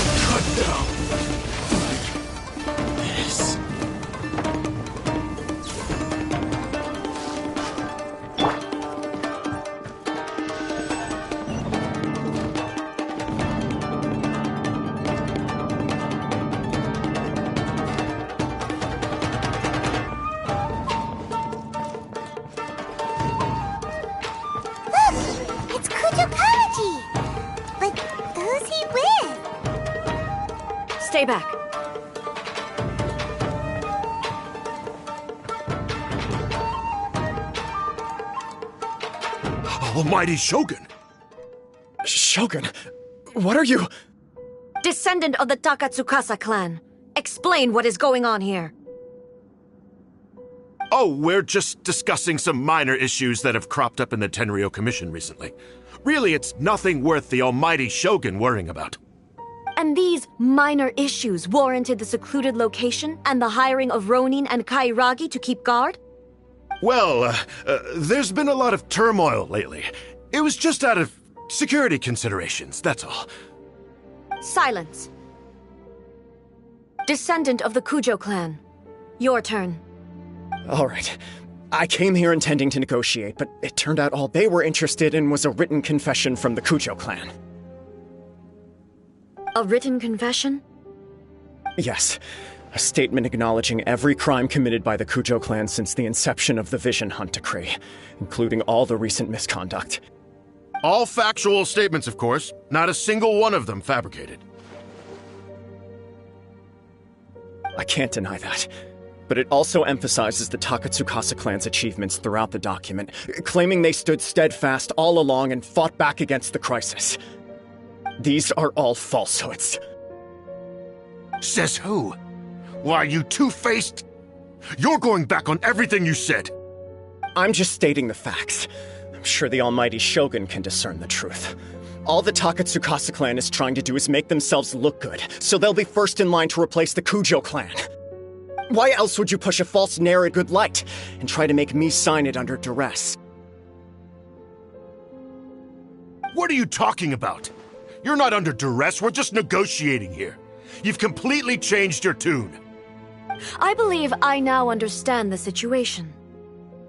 This. Stay back. Almighty Shogun! Shogun, what are you? Descendant of the Takatsukasa clan. Explain what is going on here. Oh, we're just discussing some minor issues that have cropped up in the Tenryou Commission recently. Really, it's nothing worth the almighty Shogun worrying about. And these minor issues warranted the secluded location and the hiring of Ronin and Kairagi to keep guard? Well, there's been a lot of turmoil lately. It was just out of security considerations, that's all. Silence. Descendant of the Kujo clan. Your turn. All right. I came here intending to negotiate, but it turned out all they were interested in was a written confession from the Kujo clan. A written confession? Yes. A statement acknowledging every crime committed by the Kujo clan since the inception of the Vision Hunt Decree, including all the recent misconduct. All factual statements, of course. Not a single one of them fabricated. I can't deny that. But it also emphasizes the Takatsukasa clan's achievements throughout the document, claiming they stood steadfast all along and fought back against the crisis. These are all falsehoods. Says who? Why, you two-faced... You're going back on everything you said. I'm just stating the facts. I'm sure the almighty Shogun can discern the truth. All the Takatsukasa clan is trying to do is make themselves look good, so they'll be first in line to replace the Kujo clan. Why else would you push a false narrative good light and try to make me sign it under duress? What are you talking about? You're not under duress, we're just negotiating here. You've completely changed your tune. I believe I now understand the situation.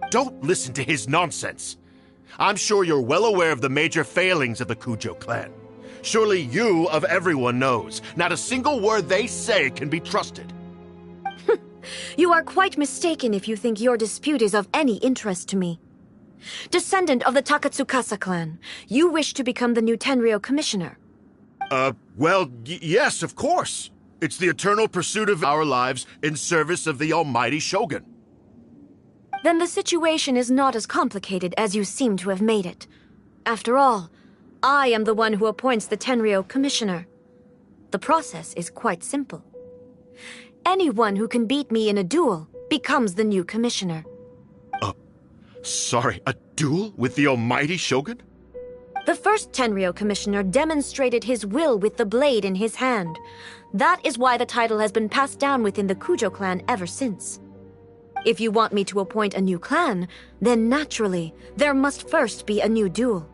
Don't listen to his nonsense. I'm sure you're well aware of the major failings of the Kujo clan. Surely you, of everyone, knows. Not a single word they say can be trusted. You are quite mistaken if you think your dispute is of any interest to me. Descendant of the Takatsukasa clan, you wish to become the new Tenryou commissioner. Well, yes, of course. It's the eternal pursuit of our lives in service of the almighty Shogun. Then the situation is not as complicated as you seem to have made it. After all, I am the one who appoints the Tenryou commissioner. The process is quite simple. Anyone who can beat me in a duel becomes the new commissioner. Sorry, a duel with the almighty Shogun? The first Tenryou Commissioner demonstrated his will with the blade in his hand. That is why the title has been passed down within the Kujo clan ever since. If you want me to appoint a new clan, then naturally, there must first be a new duel.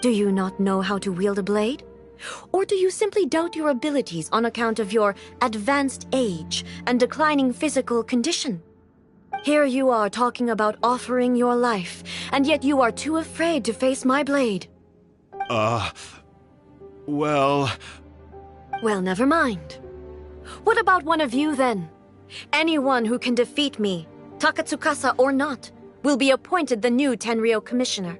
Do you not know how to wield a blade? Or do you simply doubt your abilities on account of your advanced age and declining physical condition? Here you are talking about offering your life, and yet you are too afraid to face my blade. Well, never mind. What about one of you, then? Anyone who can defeat me, Takatsukasa or not, will be appointed the new Tenryou Commissioner.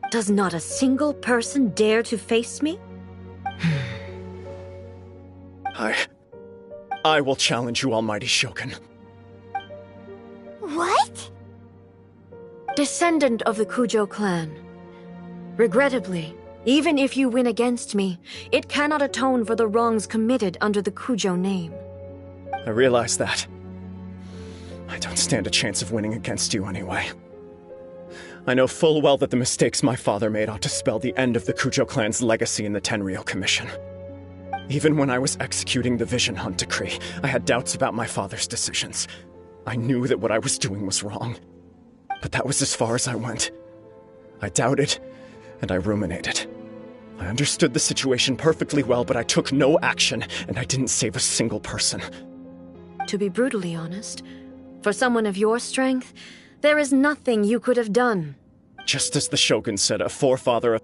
Does not a single person dare to face me? I will challenge you, Almighty Shogun. What? Descendant of the Kujo clan. Regrettably, even if you win against me, it cannot atone for the wrongs committed under the Kujo name. I realize that. I don't stand a chance of winning against you anyway. I know full well that the mistakes my father made ought to spell the end of the Kujo clan's legacy in the Tenryou Commission. Even when I was executing the Vision Hunt decree, I had doubts about my father's decisions. I knew that what I was doing was wrong. But that was as far as I went. I doubted, and I ruminated. I understood the situation perfectly well, but I took no action, and I didn't save a single person. To be brutally honest, for someone of your strength, there is nothing you could have done. Just as the Shogun said, a forefather of...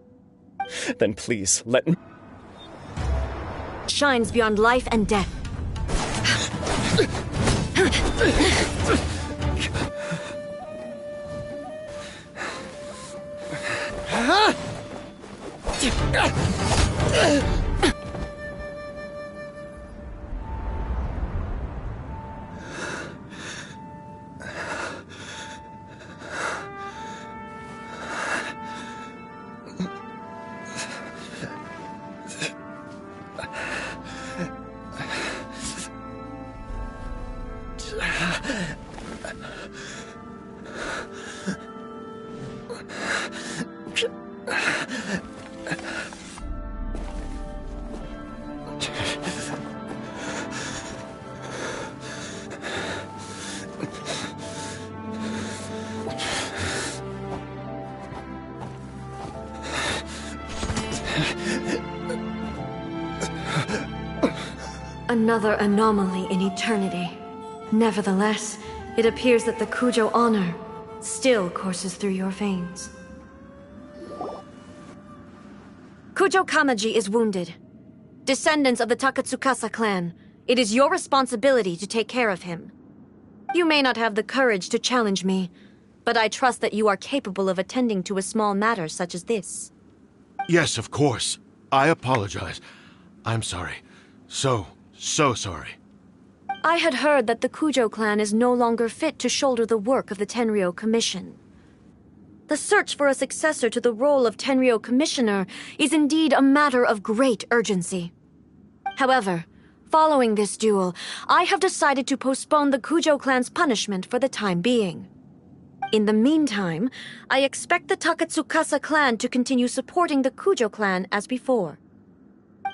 Then please, let me... Shines beyond life and death. Another anomaly in eternity. Nevertheless, it appears that the Kujo honor still courses through your veins. Kujo Kamaji is wounded. Descendants of the Takatsukasa clan, it is your responsibility to take care of him. You may not have the courage to challenge me, but I trust that you are capable of attending to a small matter such as this. Yes, of course. I apologize. I'm sorry. So sorry. I had heard that the Kujo clan is no longer fit to shoulder the work of the Tenryou Commission. The search for a successor to the role of Tenryou Commissioner is indeed a matter of great urgency. However, following this duel, I have decided to postpone the Kujo clan's punishment for the time being. In the meantime, I expect the Takatsukasa clan to continue supporting the Kujo clan as before.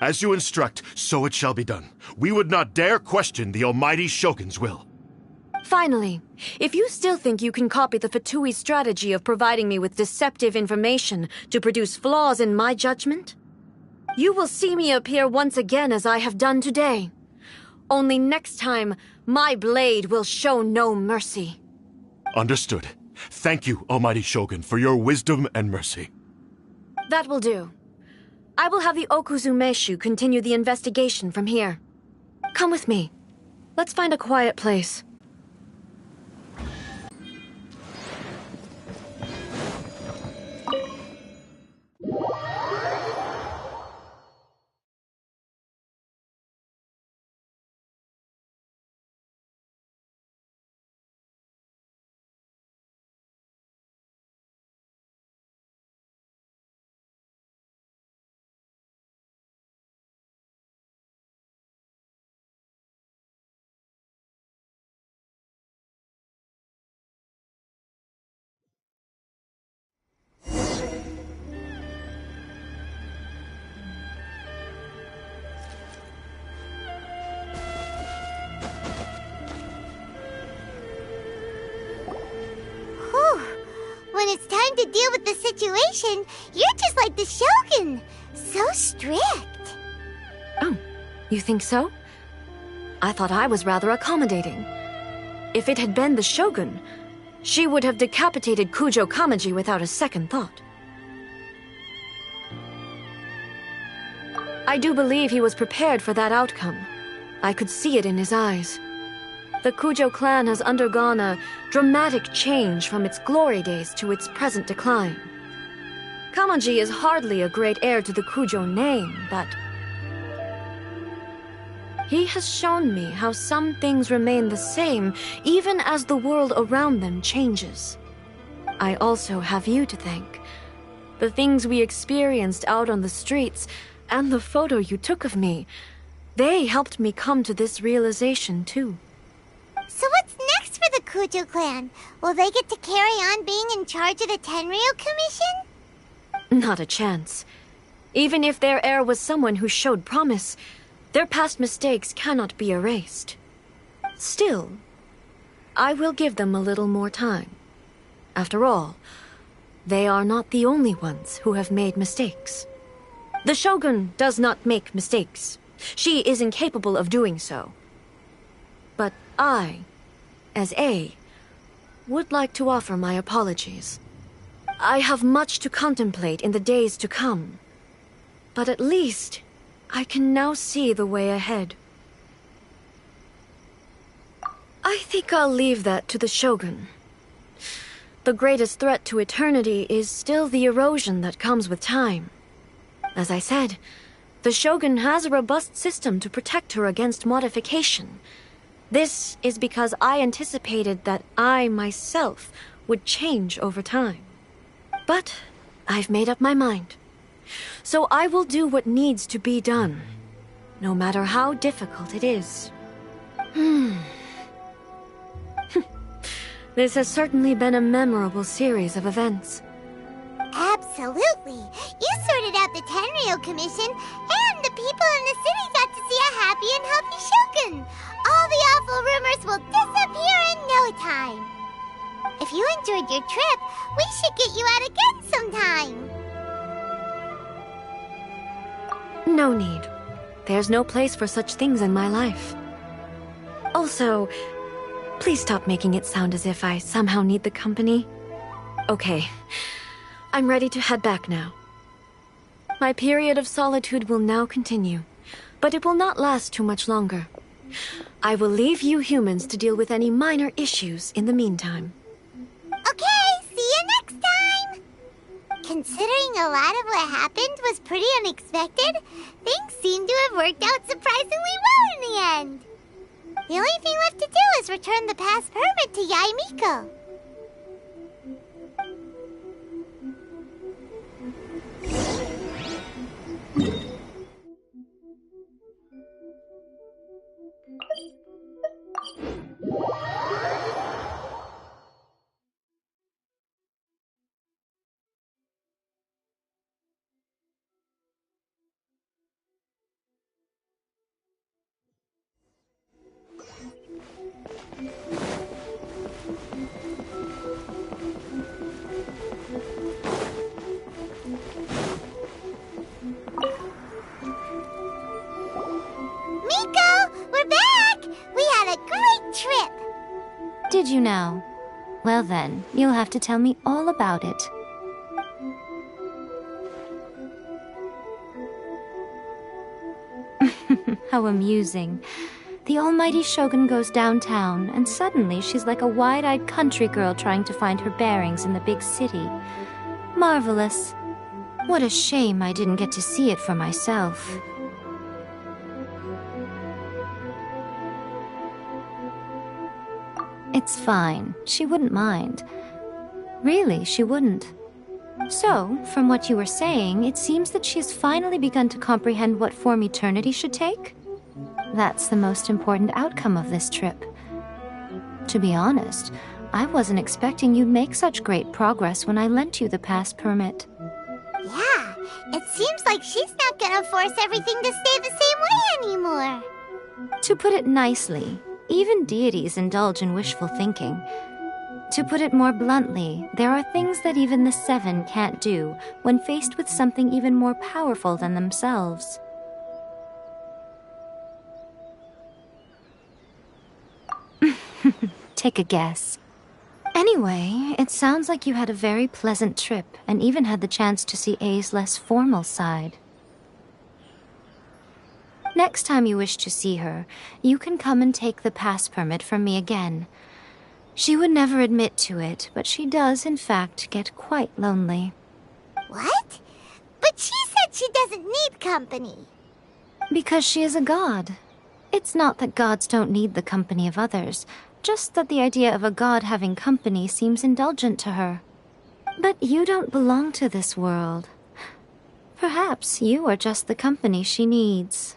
As you instruct, so it shall be done. We would not dare question the Almighty Shogun's will. Finally, if you still think you can copy the Fatui strategy of providing me with deceptive information to produce flaws in my judgment, you will see me appear once again as I have done today. Only next time, my blade will show no mercy. Understood. Thank you, Almighty Shogun, for your wisdom and mercy. That will do. I will have the Okuzumeshu continue the investigation from here. Come with me. Let's find a quiet place. it's time to deal with the situation, you're just like the Shogun. So strict. Oh, you think so? I thought I was rather accommodating. If it had been the Shogun, she would have decapitated Kujo Kamaji without a second thought. I do believe he was prepared for that outcome. I could see it in his eyes. The Kujo clan has undergone a dramatic change from its glory days to its present decline. Kamaji is hardly a great heir to the Kujo name, but he has shown me how some things remain the same even as the world around them changes. I also have you to thank. The things we experienced out on the streets and the photo you took of me, they helped me come to this realization too. So what's next for the Kujo clan? Will they get to carry on being in charge of the Tenryu Commission? Not a chance. Even if their heir was someone who showed promise, their past mistakes cannot be erased. Still, I will give them a little more time. After all, they are not the only ones who have made mistakes. The Shogun does not make mistakes. She is incapable of doing so. But I, as A, would like to offer my apologies. I have much to contemplate in the days to come, but at least I can now see the way ahead. I think I'll leave that to the Shogun. The greatest threat to eternity is still the erosion that comes with time. As I said, the Shogun has a robust system to protect her against modification. This is because I anticipated that I myself would change over time. But I've made up my mind. So I will do what needs to be done, no matter how difficult it is. This has certainly been a memorable series of events. Absolutely. You sorted out the Tenryu Commission, and the people in the city got to see a happy and healthy Shogun. All the awful rumors will disappear in no time. If you enjoyed your trip, we should get you out again sometime. No need. There's no place for such things in my life. Also, please stop making it sound as if I somehow need the company. Okay, I'm ready to head back now. My period of solitude will now continue, but it will not last too much longer. I will leave you humans to deal with any minor issues in the meantime. Okay, see you next time! Considering a lot of what happened was pretty unexpected, things seem to have worked out surprisingly well in the end. The only thing left to do is return the past permit to Yaimiko. Did you now? Well then, you'll have to tell me all about it. How amusing. The almighty Shogun goes downtown, and suddenly she's like a wide-eyed country girl trying to find her bearings in the big city. Marvelous. What a shame I didn't get to see it for myself. It's fine. She wouldn't mind. Really, she wouldn't. So, from what you were saying, it seems that she's finally begun to comprehend what form eternity should take? That's the most important outcome of this trip. To be honest, I wasn't expecting you'd make such great progress when I lent you the pass permit. Yeah, it seems like she's not gonna force everything to stay the same way anymore. To put it nicely, even deities indulge in wishful thinking. To put it more bluntly, there are things that even the Seven can't do when faced with something even more powerful than themselves. Take a guess. Anyway, it sounds like you had a very pleasant trip and even had the chance to see A's less formal side. Next time you wish to see her, you can come and take the pass permit from me again. She would never admit to it, but she does, in fact, get quite lonely. What? But she said she doesn't need company. Because she is a god. It's not that gods don't need the company of others, just that the idea of a god having company seems indulgent to her. But you don't belong to this world. Perhaps you are just the company she needs.